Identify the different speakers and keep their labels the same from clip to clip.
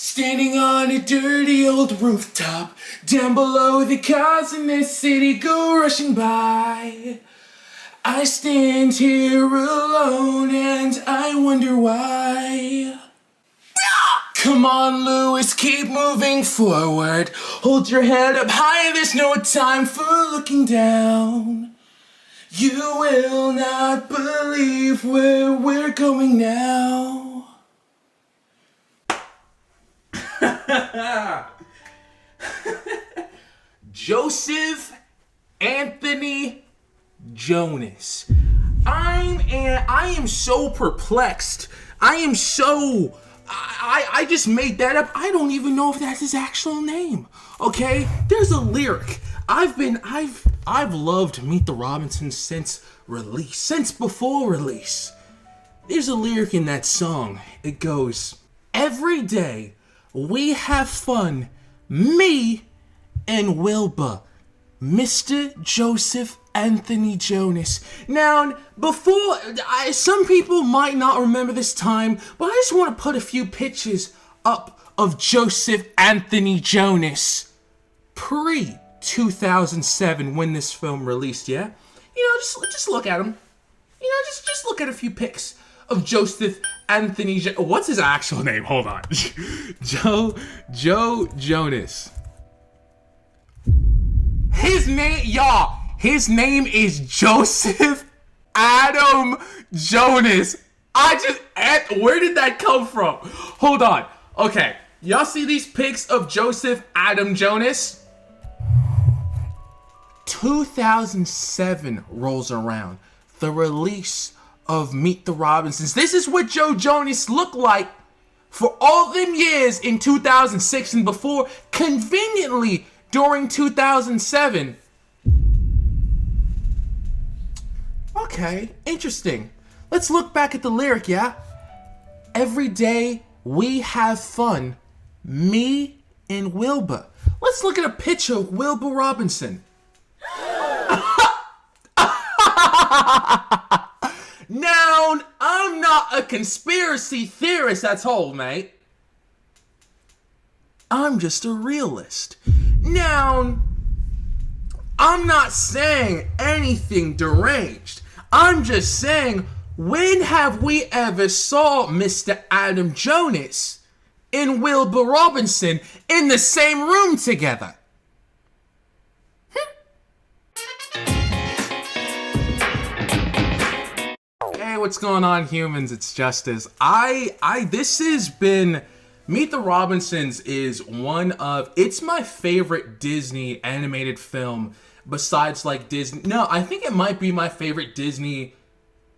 Speaker 1: Standing on a dirty old rooftop, down below the cars in this city go rushing by. I stand here alone and I wonder why. Come on, Lewis, keep moving forward. Hold your head up high, there's no time for looking down. You will not believe where we're going now. Joseph Anthony Jonas. I am so perplexed. I just made that up. I don't even know if that's his actual name. Okay? There's a lyric. I've loved Meet the Robinsons since release, since before release. There's a lyric in that song. It goes, "Every day we have fun, me and Wilbur, Mr. Joseph Anthony Jonas." Now, some people might not remember this time, but I just want to put a few pictures up of Joseph Anthony Jonas pre-2007 when this film released, yeah? Just look at him. Just look at a few pics of Joseph Anthony what's his actual name? Hold on. Joe Jonas. His name is Joseph Adam Jonas. Where did that come from? Hold on. Okay, y'all see these pics of Joseph Adam Jonas? 2007 rolls around. The release of Meet the Robinsons. This is what Joe Jonas looked like for all them years in 2006 and before, conveniently during 2007. Okay, interesting. Let's look back at the lyric, yeah? Every day we have fun, me and Wilbur. Let's look at a picture of Wilbur Robinson. Now, I'm not a conspiracy theorist at all, mate. I'm just a realist. Now, I'm not saying anything deranged. I'm just saying, when have we ever saw Mr. Adam Jonas and Wilbur Robinson in the same room together? Hey, what's going on, humans? It's Justice. This has been, Meet the Robinsons is it's my favorite Disney animated film besides like Disney. No, I think it might be my favorite Disney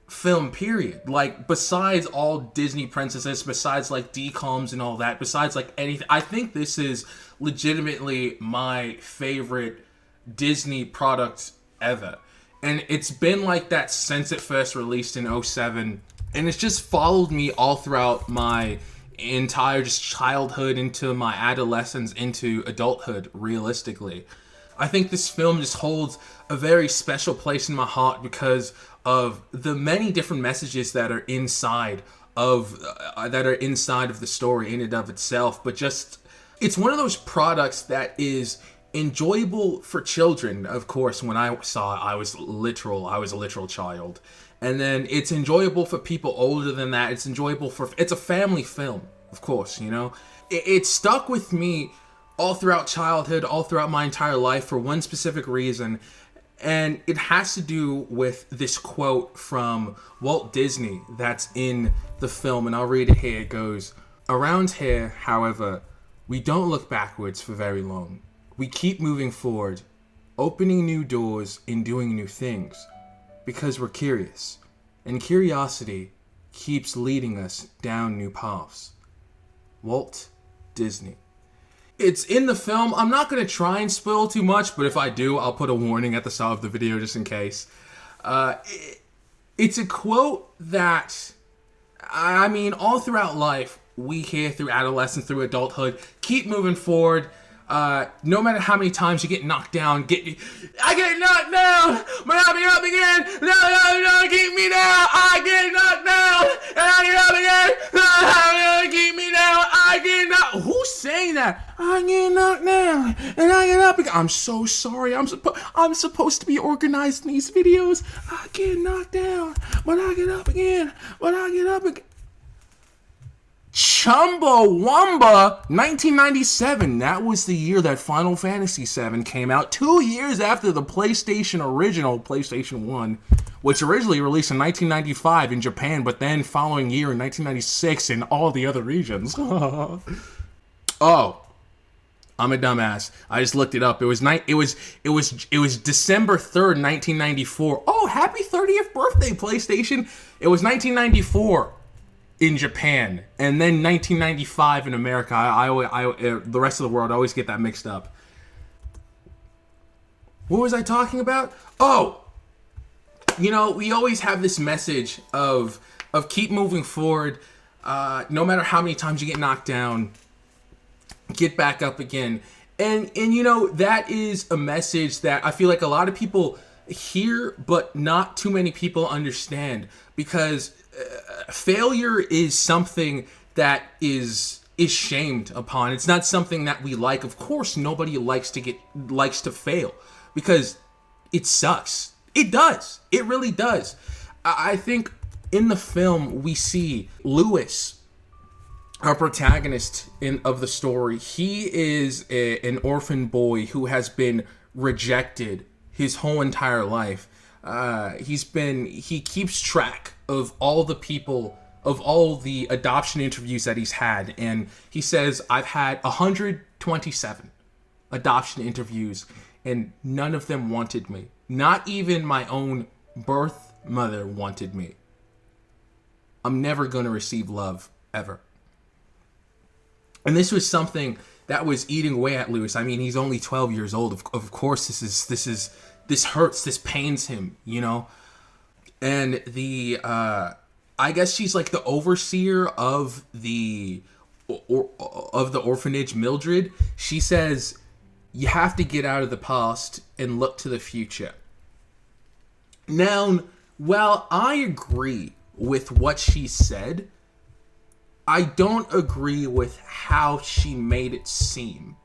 Speaker 1: film, period. Like, besides all Disney princesses, besides like DComs and all that, besides like anything, I think this is legitimately my favorite Disney product ever. And it's been like that since it first released in 2007. And it's just followed me all throughout my entire just childhood into my adolescence, into adulthood, realistically. I think this film just holds a very special place in my heart because of the many different messages that are inside of the story in and of itself. But just, it's one of those products that is enjoyable for children. Of course, when I saw it, I was a literal child. And then it's enjoyable for people older than that. It's a family film, of course, you know. It stuck with me all throughout childhood, all throughout my entire life for one specific reason. And it has to do with this quote from Walt Disney that's in the film. And I'll read it here. It goes, "Around here, however, we don't look backwards for very long. We keep moving forward, opening new doors and doing new things, because we're curious, and curiosity keeps leading us down new paths." Walt Disney. It's in the film. I'm not going to try and spoil too much, but if I do, I'll put a warning at the start of the video just in case. It's a quote that, I mean, all throughout life, we hear through adolescence, through adulthood, keep moving forward. No matter how many times you get knocked down, I get knocked down, but I'll be up again. No, keep me down. I get knocked down, and I get up again. No, keep me down. I get knocked. Who that. I get knocked down and I get up again. I'm so sorry. I'm supposed to be organized in these videos. I get knocked down, but I get up again. Chumbawamba, 1997. That was the year that Final Fantasy VII came out. 2 years after the original PlayStation 1, which originally released in 1995 in Japan, but then following year in 1996 in all the other regions. Oh, I'm a dumbass. I just looked it up. It was December 3rd, 1994. Oh, happy 30th birthday, PlayStation. It was 1994 in Japan, and then 1995 in America. I the rest of the world, I always get that mixed up. What was I talking about? Oh, we always have this message of keep moving forward. No matter how many times you get knocked down, get back up again. And that is a message that I feel like a lot of people hear, but not too many people understand, because failure is something that is shamed upon. It's not something that we like. Of course, nobody likes to fail, because it sucks. It does. It really does. I think in the film we see Lewis, our protagonist of the story. He is an orphan boy who has been rejected his whole entire life. He keeps track of all the adoption interviews that he's had, and he says, I've had 127 adoption interviews, and none of them wanted me. Not even my own birth mother wanted me. I'm never going to receive love, ever. And this was something that was eating away at Lewis. I mean, he's only 12 years old. Of course, this hurts. This pains him, And I guess she's like the overseer of the orphanage, Mildred. She says, you have to get out of the past and look to the future. Now, while I agree with what she said, I don't agree with how she made it seem.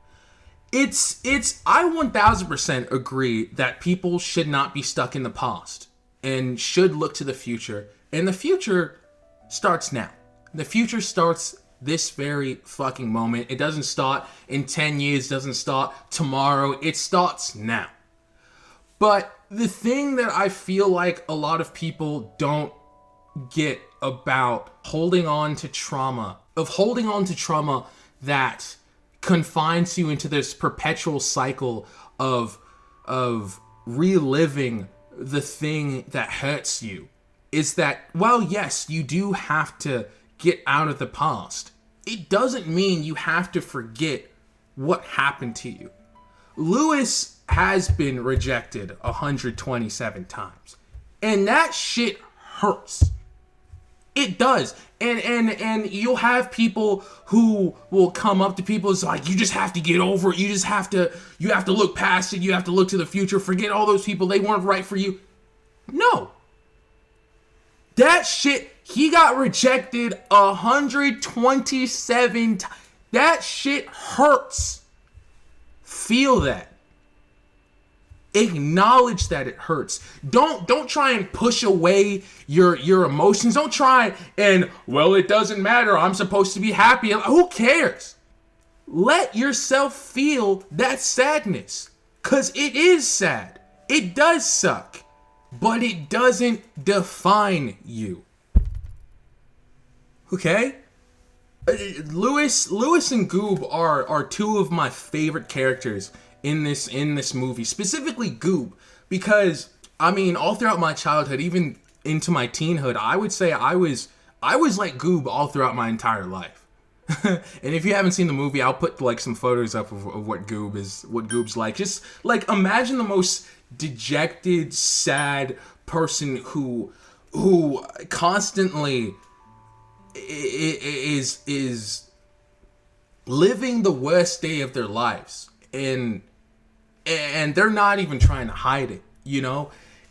Speaker 1: I 1000% agree that people should not be stuck in the past and should look to the future. And the future starts now. The future starts this very fucking moment. It doesn't start in 10 years, doesn't start tomorrow. It starts now. But the thing that I feel like a lot of people don't get about holding on to trauma that confines you into this perpetual cycle of reliving the thing that hurts you, is that, well, yes, you do have to get out of the past. It doesn't mean you have to forget what happened to you. Lewis has been rejected 127 times, and that shit hurts. It does. And you'll have people who will come up to people. It's like, you just have to get over it. You have to look past it. You have to look to the future. Forget all those people. They weren't right for you. No. That shit, he got rejected 127 times. That shit hurts. Feel that. Acknowledge that it hurts. Don't try and push away your emotions. Don't try and, well, it doesn't matter. I'm supposed to be happy. Who cares? Let yourself feel that sadness. 'Cause it is sad. It does suck. But it doesn't define you. Okay? Lewis and Goob are two of my favorite characters in this movie, specifically Goob, because I mean, all throughout my childhood, even into my teenhood, I would say I was like Goob all throughout my entire life. And if you haven't seen the movie, I'll put like some photos up of what Goob's like. Just like, imagine the most dejected, sad person who constantly is living the worst day of their lives, and they're not even trying to hide it.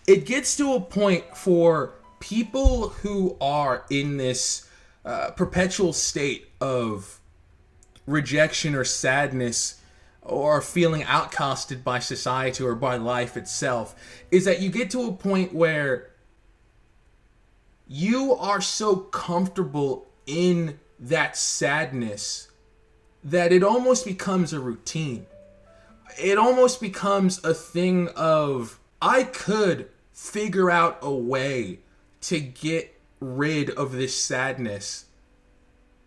Speaker 1: It gets to a point for people who are in this perpetual state of rejection or sadness or feeling outcasted by society or by life itself, is that you get to a point where you are so comfortable in that sadness that it almost becomes a routine. It almost becomes a thing of, I could figure out a way to get rid of this sadness,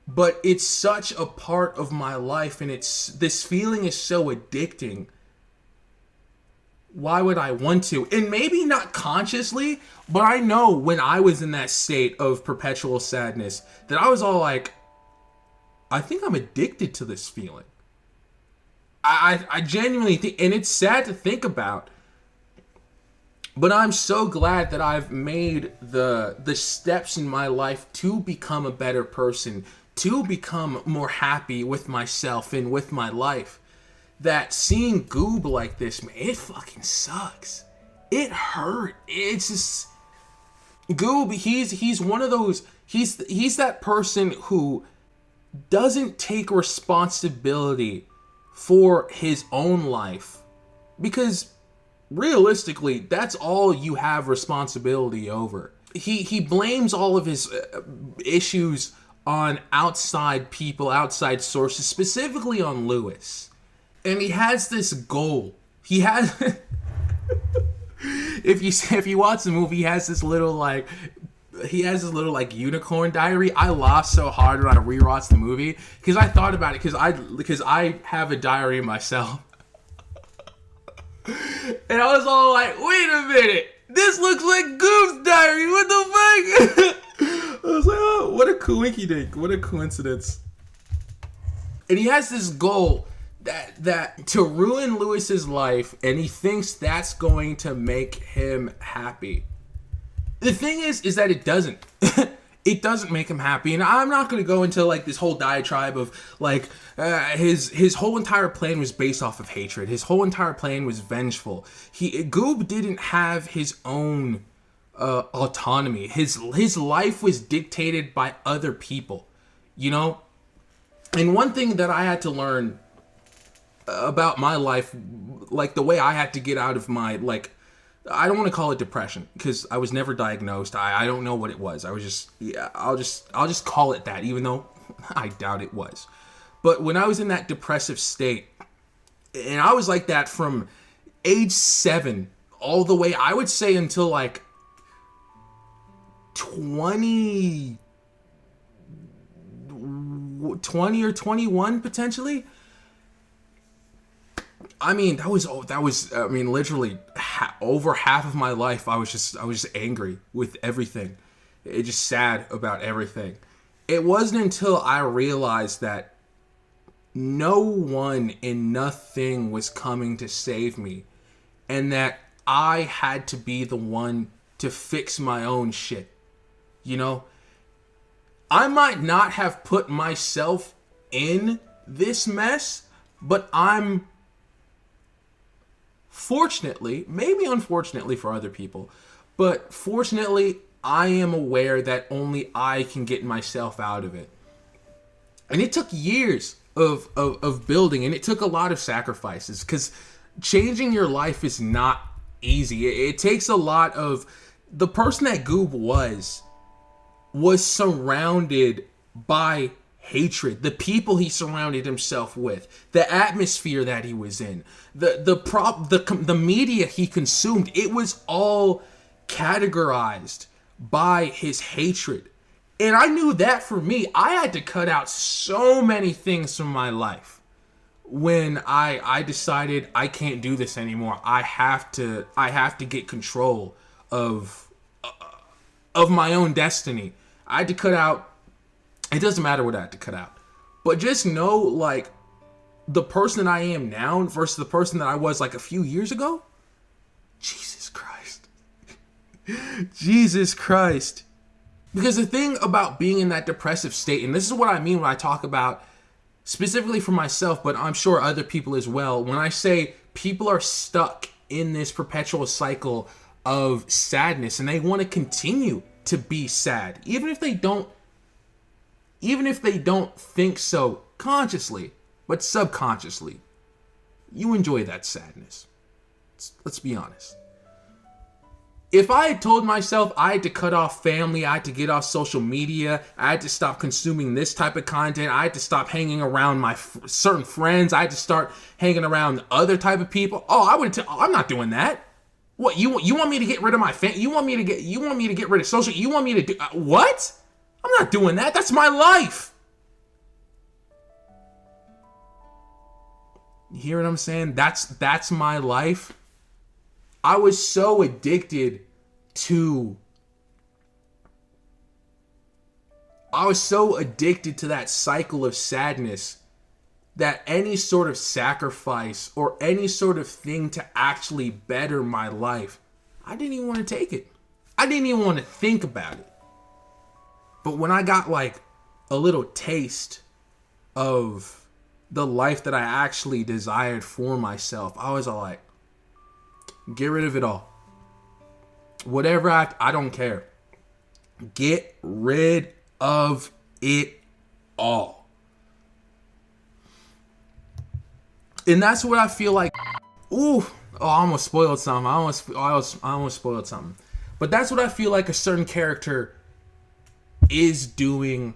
Speaker 1: but it's such a part of my life, and this feeling is so addicting. Why would I want to? And maybe not consciously, but I know when I was in that state of perpetual sadness that I was all like, I think I'm addicted to this feeling. I genuinely think, and it's sad to think about, but I'm so glad that I've made the steps in my life to become a better person, to become more happy with myself and with my life, that seeing Goob like this, man, it fucking sucks. It hurt. It's just, Goob, he's one of those, he's that person who doesn't take responsibility for his own life, because realistically that's all you have responsibility over. He blames all of his issues on outside people, outside sources, specifically on Lewis. And he has this goal. He has if you watch the movie, he has this little like unicorn diary. I laughed so hard when I rewatched the movie because I thought about it, because I have a diary myself. And I was all like, wait a minute, this looks like Goob's diary, what the fuck? I was like, oh, what a coinkydink, what a coincidence. And he has this goal that to ruin Lewis's life, and he thinks that's going to make him happy. The thing is that it doesn't. It doesn't make him happy, and I'm not going to go into like this whole diatribe of like his whole entire plan was based off of hatred. His whole entire plan was vengeful. Goob didn't have his own autonomy. His life was dictated by other people, you know. And one thing that I had to learn about my life, like the way I had to get out of my, like, I don't want to call it depression because I was never diagnosed. I don't know what it was. I was just, yeah, I'll just call it that, even though I doubt it was. But when I was in that depressive state, and I was like that from age 7 all the way, I would say, until like 20 or 21 potentially. I mean, that was literally over half of my life. I was just angry with everything. It just sad about everything. It wasn't until I realized that no one and nothing was coming to save me, and that I had to be the one to fix my own shit. You know, I might not have put myself in this mess, but I'm, fortunately, maybe unfortunately for other people, but fortunately, I am aware that only I can get myself out of it. And it took years of building, and it took a lot of sacrifices, because changing your life is not easy. It takes a lot of, the person that Goob was surrounded by hatred. The people he surrounded himself with, the atmosphere that he was in, the media he consumed, it was all categorized by his hatred. And I knew that for me, I had to cut out so many things from my life when I decided I can't do this anymore. I have to get control of my own destiny. I had to cut out, it doesn't matter what I had to cut out, but just know, like, the person I am now versus the person that I was like a few years ago. Jesus Christ. Jesus Christ. Because the thing about being in that depressive state, and this is what I mean when I talk about specifically for myself, but I'm sure other people as well, when I say people are stuck in this perpetual cycle of sadness and they want to continue to be sad, even if they don't even if they don't think so consciously, but subconsciously, you enjoy that sadness. Let's be honest. If I had told myself I had to cut off family, I had to get off social media, I had to stop consuming this type of content, I had to stop hanging around my certain friends, I had to start hanging around other type of people, I'm not doing that. What, you want me to get rid of my family? You want me to get rid of social? You want me to do what? I'm not doing that. That's my life. You hear what I'm saying? That's my life. I was so addicted to that cycle of sadness that any sort of sacrifice or any sort of thing to actually better my life, I didn't even want to take it. I didn't even want to think about it. But when I got like a little taste of the life that I actually desired for myself, I was all like, get rid of it all. Whatever, I don't care. Get rid of it all. And that's what I feel like. I almost spoiled something. I almost spoiled something. But that's what I feel like a certain character is doing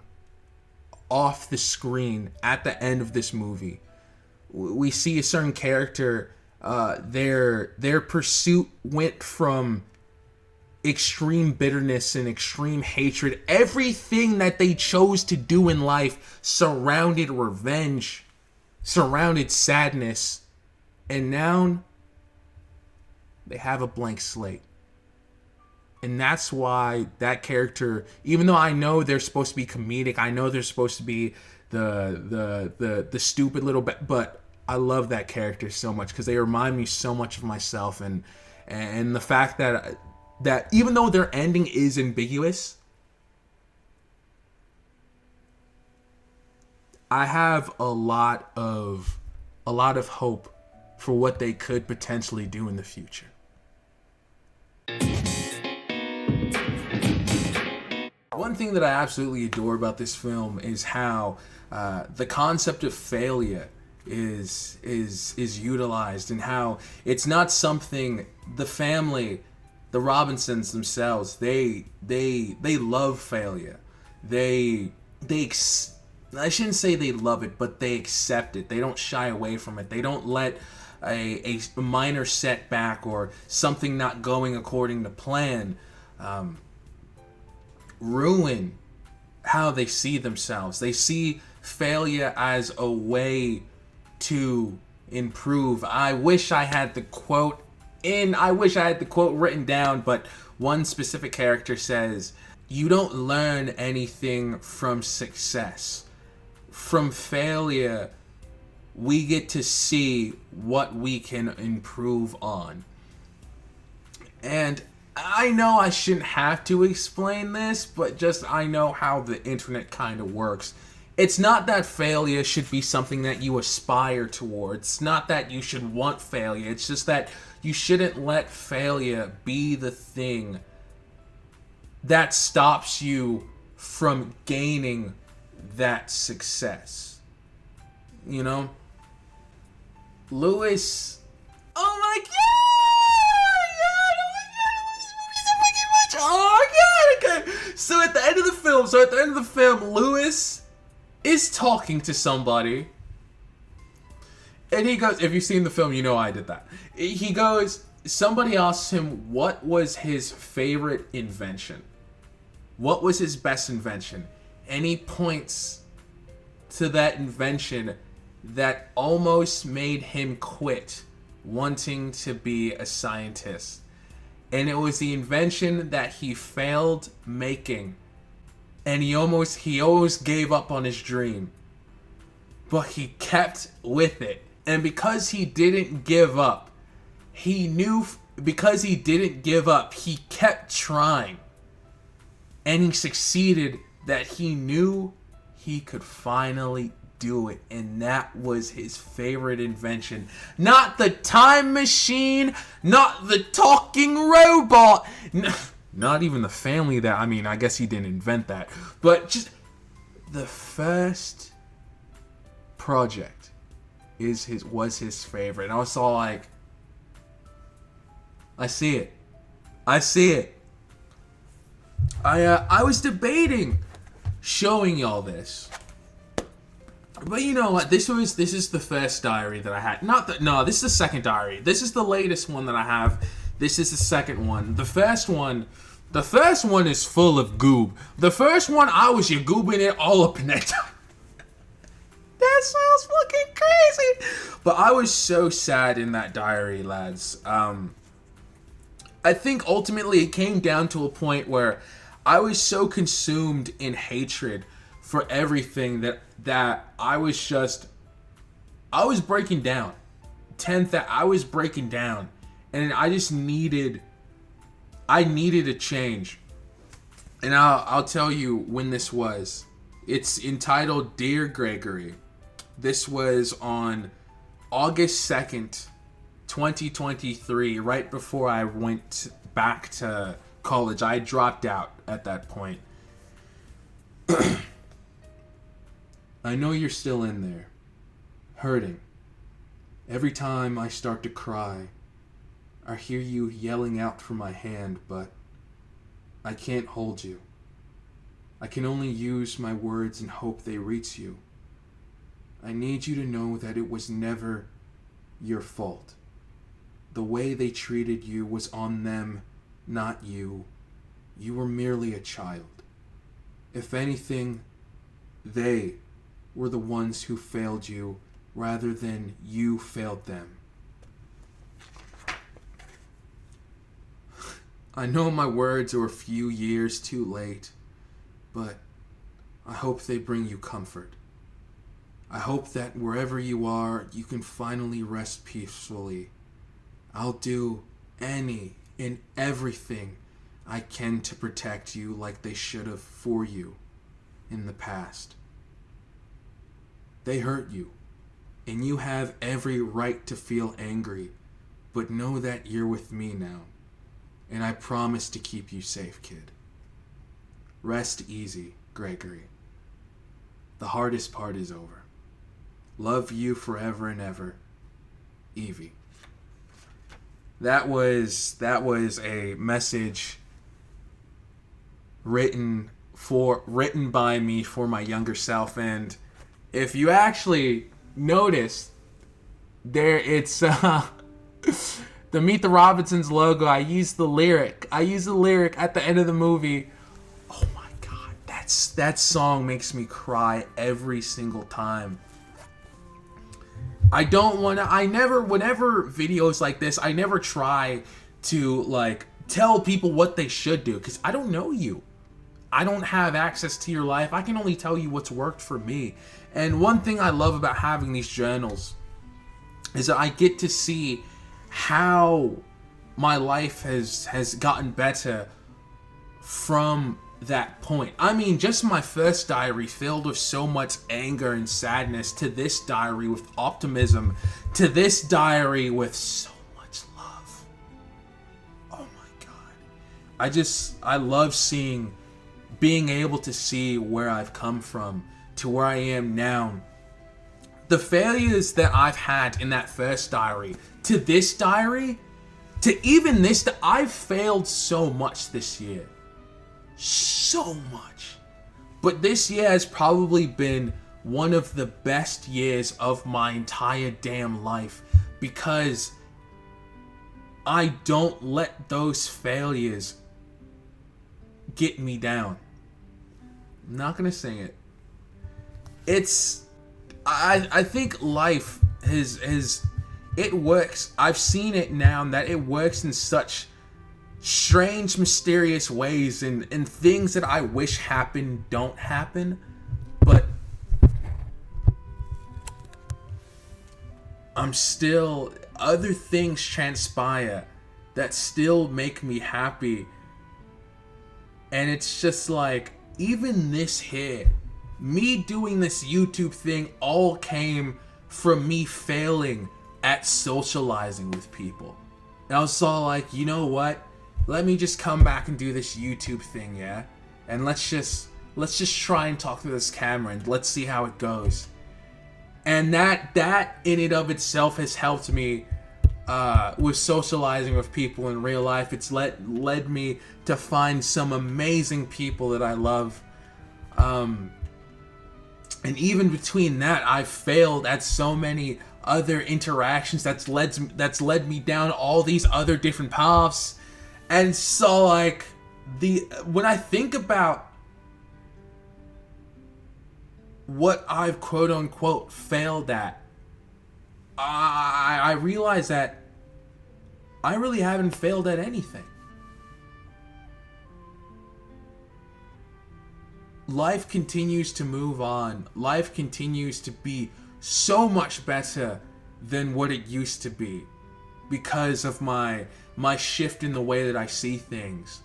Speaker 1: off the screen at the end of this movie. We see a certain character, their pursuit went from extreme bitterness and extreme hatred. Everything that they chose to do in life surrounded revenge, surrounded sadness, and now they have a blank slate. And that's why that character, even though I know they're supposed to be comedic, I know they're supposed to be the stupid little bit, but I love that character so much because they remind me so much of myself, and the fact that even though their ending is ambiguous, I have a lot of hope for what they could potentially do in the future. One thing that I absolutely adore about this film is how the concept of failure is utilized, and how it's not something the family, the Robinsons themselves, they love failure. I shouldn't say they love it, but they accept it. They don't shy away from it. They don't let a minor setback or something not going according to plan ruin how they see themselves. They see failure as a way to improve. I wish I had the quote written down, but one specific character says, "You don't learn anything from success. From failure, we get to see what we can improve on." And I know I shouldn't have to explain this, but just I know how the internet kind of works. It's not that failure should be something that you aspire towards. It's not that you should want failure. It's just that you shouldn't let failure be the thing that stops you from gaining that success. You know? Lewis... Oh my god! Okay. So at the end of the film, Lewis is talking to somebody, and he goes, if you've seen the film, you know I did that. He goes, somebody asks him what was his favorite invention. What was his best invention? And he points to that invention that almost made him quit wanting to be a scientist. And it was the invention that he failed making. And he almost gave up on his dream. But he kept with it. And because he didn't give up, he kept trying. And he succeeded, that he knew he could finally do it. And that was his favorite invention. Not the time machine, not the talking robot, not even the family that, I mean, I guess he didn't invent that, but just the first project was his favorite. And I was all like, I see it. I see it. I was debating showing y'all this. But you know what? This is the first diary that I had. This is the second diary. This is the latest one that I have. This is the second one. The first one is full of goob. The first one, I was goobing it all up in that time. That sounds fucking crazy. But I was so sad in that diary, lads. I think ultimately it came down to a point where I was so consumed in hatred for everything that I was breaking down. I was breaking down. And I needed a change. And I'll tell you when this was. It's entitled Dear Gregory. This was on August 2nd, 2023, right before I went back to college. I dropped out at that point. I know you're still in there, hurting. Every time I start to cry, I hear you yelling out for my hand, but I can't hold you. I can only use my words and hope they reach you. I need you to know that it was never your fault. The way they treated you was on them, not you. You were merely a child. If anything, they were the ones who failed you rather than you failed them. I know my words are a few years too late, but I hope they bring you comfort. I hope that wherever you are, you can finally rest peacefully. I'll do any and everything I can to protect you like they should have for you in the past. They hurt you, and you have every right to feel angry, but know that you're with me now, and I promise to keep you safe, kid. Rest easy, Gregory. The hardest part is over. Love you forever and ever, Evie. That was a message written by me for my younger self, and if you actually notice, it's the Meet the Robinsons logo. I use the lyric at the end of the movie. Oh my god, that song makes me cry every single time. Whenever videos like this, I never try to tell people what they should do, because I don't know you. I don't have access to your life. I can only tell you what's worked for me. And one thing I love about having these journals is that I get to see how my life has gotten better from that point. I mean, just my first diary filled with so much anger and sadness, to this diary with optimism, to this diary with so much love. Oh my god. I love being able to see where I've come from to where I am now. The failures that I've had in that first diary, to this diary, to even this, I've failed so much this year. So much. But this year has probably been one of the best years of my entire damn life, because I don't let those failures get me down. I'm not gonna sing it. I think life it works. I've seen it now that it works in such strange, mysterious ways, and things that I wish happened don't happen, but other things transpire that still make me happy. And it's just like, even this here, me doing this YouTube thing all came from me failing at socializing with people. And I was all like, you know what? Let me just come back and do this YouTube thing, yeah? And let's just let's just try and talk to this camera and let's see how it goes. And that in and of itself has helped me with socializing with people in real life. It's led me to find some amazing people that I love. And even between that, I've failed at so many other interactions that's led me down all these other different paths. And so, like, when I think about what I've quote unquote failed at, I realize that I really haven't failed at anything. Life continues to move on. Life continues to be so much better than what it used to be because of my shift in the way that I see things.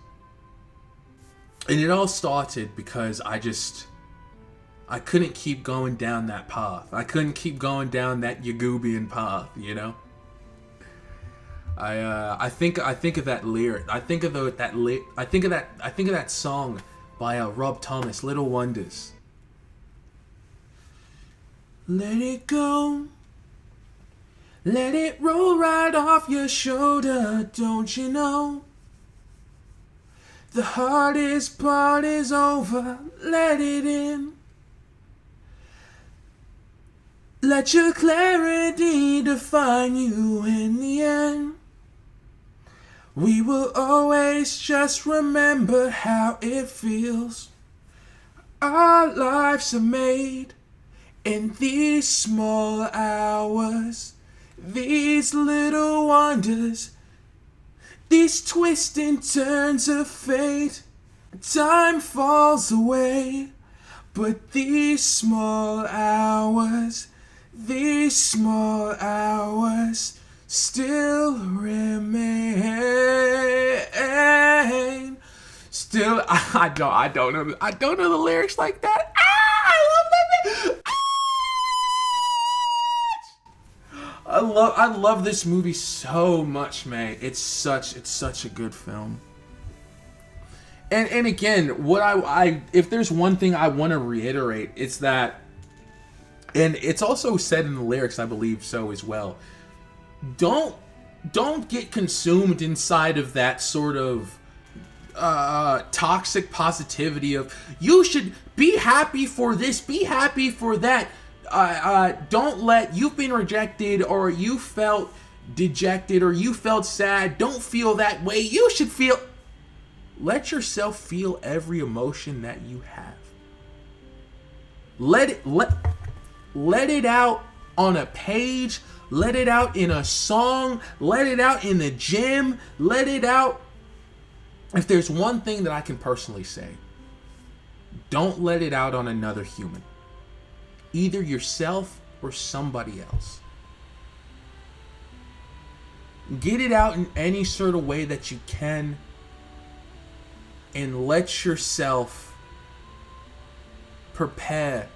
Speaker 1: And it all started because I couldn't keep going down that path. I couldn't keep going down that Yagoobian path, you know? I think of that lyric. I think of that song by Rob Thomas, Little Wonders. Let it go. Let it roll right off your shoulder, don't you know? The hardest part is over, let it in. Let your clarity define you in the end. We will always just remember how it feels. Our lives are made in these small hours, these little wonders, these twists and turns of fate. Time falls away, but these small hours still remain. Still, I don't know the lyrics like that. I love that. I love this movie so much, man. It's such a good film. And again, what I if there's one thing I want to reiterate, it's that, and it's also said in the lyrics, I believe so as well. Don't get consumed inside of that sort of toxic positivity of you should be happy for this, be happy for that. Don't let, you've been rejected or you felt dejected or you felt sad. Don't feel that way. You should feel. Let yourself feel every emotion that you have. Let it out on a page. Let it out in a song. Let it out in the gym. Let it out. If there's one thing that I can personally say, don't let it out on another human. Either yourself or somebody else. Get it out in any sort of way that you can, and let yourself prepare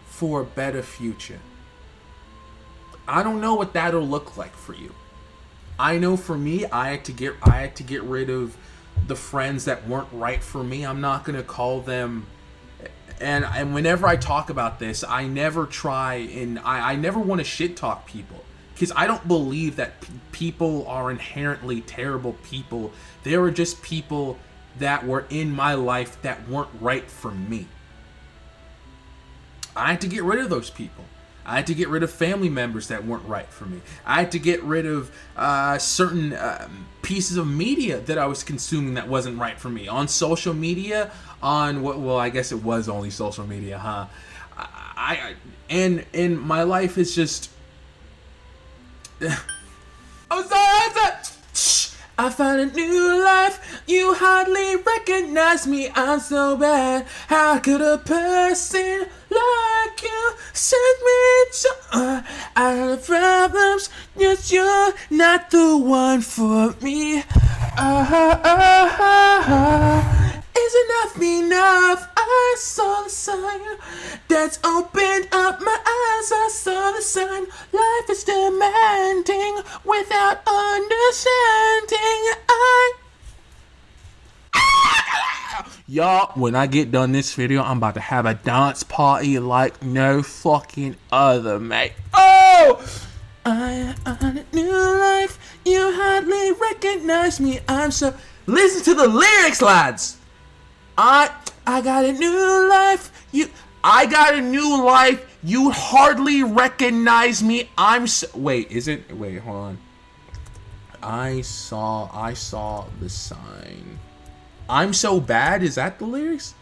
Speaker 1: for a better future. I don't know what that'll look like for you. I know for me, I had to get rid of the friends that weren't right for me. I'm not gonna call them. And whenever I talk about this, I never try and I never want to shit talk people, because I don't believe that people are inherently terrible people. They were just people that were in my life that weren't right for me. I had to get rid of those people. I had to get rid of family members that weren't right for me. I had to get rid of certain pieces of media that I was consuming that wasn't right for me. On social media, on what? Well, I guess it was only social media, huh? And my life is just. I'm sorry. I found a new life. You hardly recognize me. I'm so bad. How could a person like you send me to out of problems? Yes, you're not the one for me. Is enough enough? I saw the sign that's opened up my eyes. I saw the sign. Life is demanding without understanding. Y'all, when I get done this video, I'm about to have a dance party like no fucking other, mate. Oh! I on a new life, you hardly recognize me, I'm so... Listen to the lyrics, lads! I got a new life, I got a new life, you hardly recognize me, I'm so... Wait, hold on. I saw the sign. I'm so bad, is that the lyrics?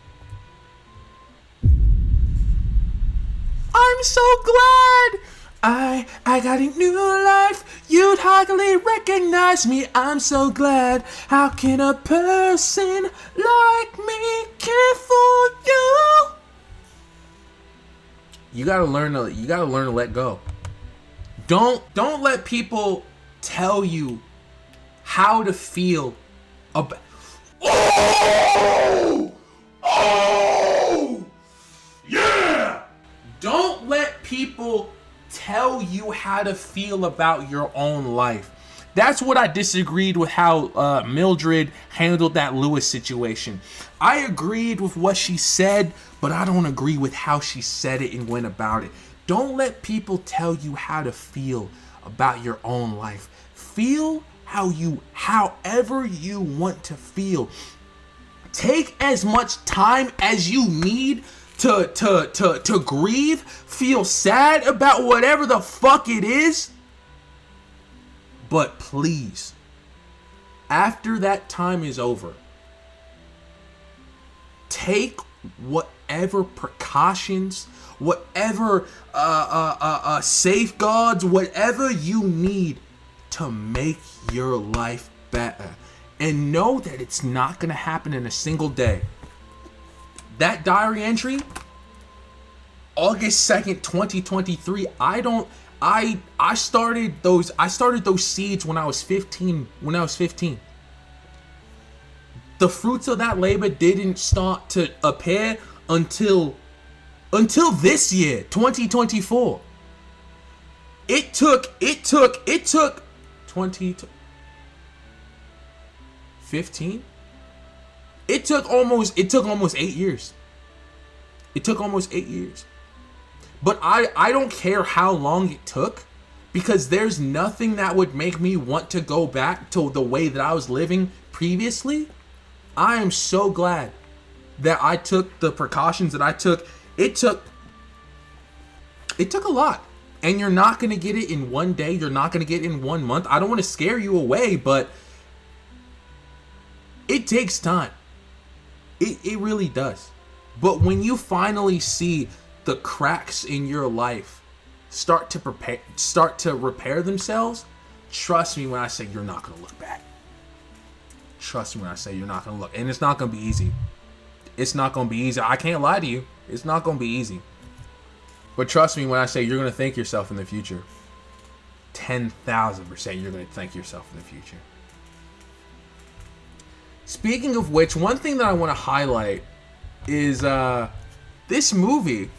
Speaker 1: I'm so glad I got a new life, you'd hardly recognize me, I'm so glad. How can a person like me care for you? You gotta learn to let go. Don't let people tell you how to feel about... Oh! Yeah! Don't let people tell you how to feel about your own life. That's what I disagreed with how Mildred handled that Lewis situation. I agreed with what she said, but I don't agree with how she said it and went about it. Don't let people tell you how to feel about your own life. Feel however you want to feel. Take as much time as you need to grieve, feel sad about whatever the fuck it is. But please, after that time is over, take whatever precautions, whatever safeguards, whatever you need to make your life better. And know that it's not going to happen in a single day. That diary entry, August 2nd, 2023, I started those seeds when I was 15. The fruits of that labor didn't start to appear until this year, 2024. It took 2015. It took almost 8 years. It took almost 8 years. But I don't care how long it took, because there's nothing that would make me want to go back to the way that I was living previously. I am so glad that I took the precautions that I took. It took a lot. And you're not going to get it in one day. You're not going to get it in 1 month. I don't want to scare you away, but it takes time. It really does. But when you finally see the cracks in your life start to repair themselves, trust me when I say you're not going to look back. Trust me when I say you're not going to look. And it's not going to be easy. It's not going to be easy. I can't lie to you. It's not going to be easy. But trust me when I say you're going to thank yourself in the future. 10,000% you're going to thank yourself in the future. Speaking of which, one thing that I want to highlight is this movie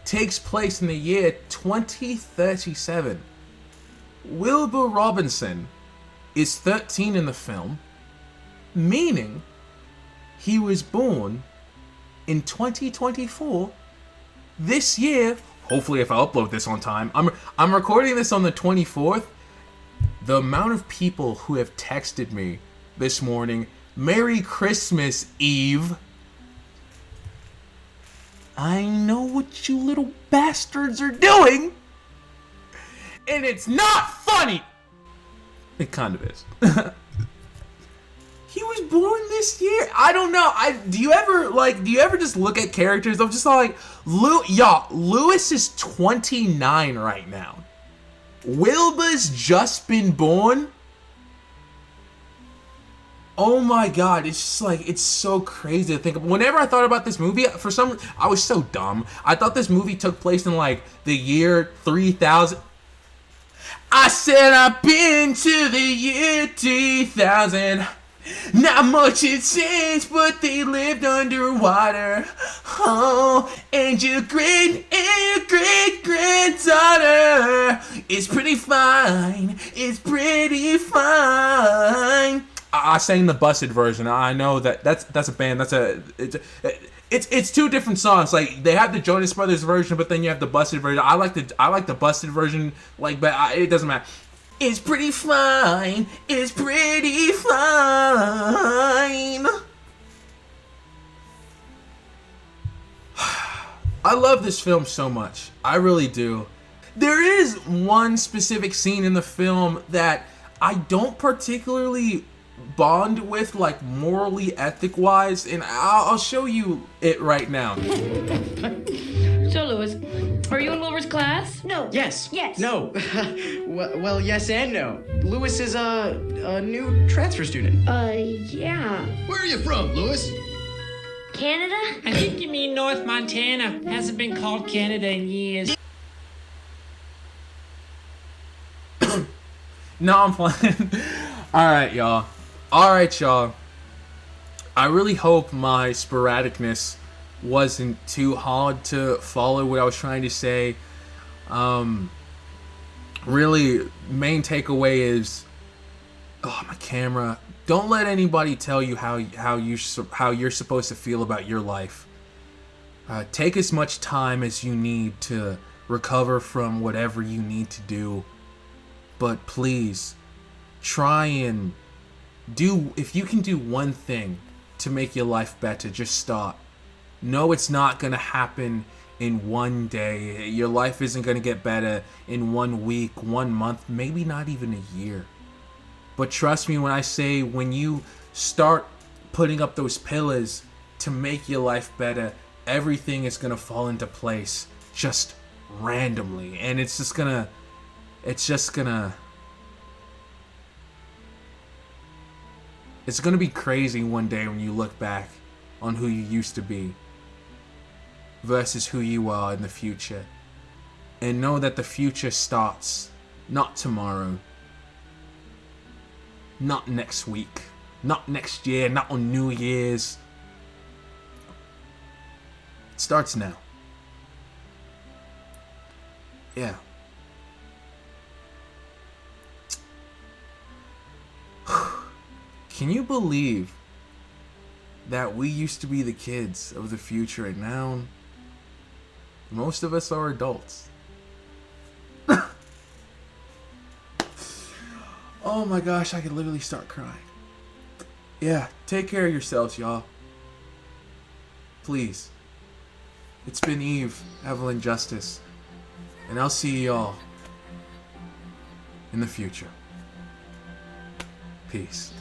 Speaker 1: takes place in the year 2037. Wilbur Robinson is 13 in the film, meaning he was born in 2024. This year, hopefully if I upload this on time, I'm recording this on the 24th. The amount of people who have texted me this morning, Merry Christmas, Eve. I know what you little bastards are doing, and it's not funny. It kind of is. He was born this year. I don't know. Do you ever just look at characters? I'm just like, Lewis is 29 right now. Wilbur's just been born. Oh my god, it's just like, it's so crazy to think of. Whenever I thought about this movie, I was so dumb. I thought this movie took place in like the year 3000. I said I've been to the year 3000. Not much had changed, but they lived underwater. Oh, and your great granddaughter is pretty fine. It's pretty fine. I sang the busted version. I know that's a band. It's two different songs. Like they have the Jonas Brothers version, but then you have the busted version. I like the busted version. Like, but it doesn't matter. It's pretty fine. It's pretty fine. I love this film so much. I really do. There is one specific scene in the film that I don't particularly bond with, like morally, ethic-wise, and I'll show you it right now.
Speaker 2: So, Louis, are you in Wilbur's class?
Speaker 3: No.
Speaker 4: Yes.
Speaker 3: Yes.
Speaker 4: No. Well, yes and no. Louis is a new transfer student.
Speaker 3: Yeah.
Speaker 5: Where are you from, Louis?
Speaker 3: Canada?
Speaker 6: I think you mean North Montana. Hasn't been called Canada in years.
Speaker 1: No, I'm playing. Alright, y'all. I really hope my sporadicness wasn't too hard to follow what I was trying to say. Really, main takeaway is, my camera. Don't let anybody tell you how you're supposed to feel about your life. Take as much time as you need to recover from whatever you need to do. But please, try and if you can do one thing to make your life better, just start. No, it's not going to happen in one day. Your life isn't going to get better in 1 week, 1 month, maybe not even a year. But trust me when I say, when you start putting up those pillars to make your life better, everything is going to fall into place just randomly. And it's gonna be crazy one day when you look back on who you used to be versus who you are in the future. And know that the future starts not tomorrow, not next week, not next year, not on New Year's. It starts now. Yeah. Can you believe that we used to be the kids of the future and now most of us are adults? Oh my gosh, I could literally start crying. Yeah, take care of yourselves, y'all. Please. It's been Eve, Evelyn Justice, and I'll see y'all in the future. Peace.